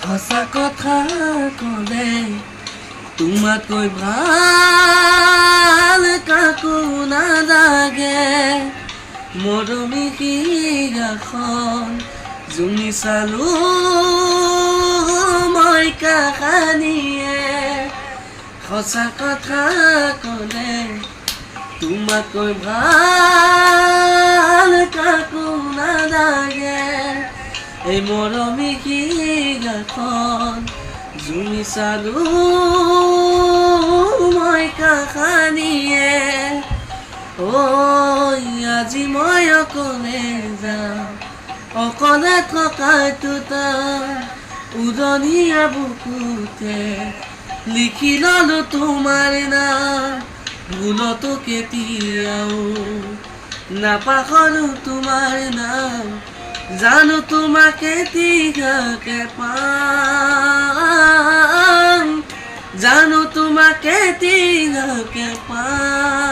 সঁচা কথা ক'লে তোমাতকৈ ভাল কাকো নালাগে মৰমী হিৰাখন জুমি চালো মই কাহানিয়ে সঁচা কথা ক'লে তোমাতকৈ ভাল কাকো নালাগে এই মৰমী হিৰাখন জুমি চালো মই কাহানিয়ে আজি মই অকলে যাওঁ অকলে থকাটোত উৰণীয়া বুকুতে লিখি ললো তোমাৰ নাম ভুলতো কেতিয়াও নাপাহৰো তোমাৰ নাম জানো তোমাক কেতিয়াকে পাম জানো তোমাক কেতিয়াকে পাম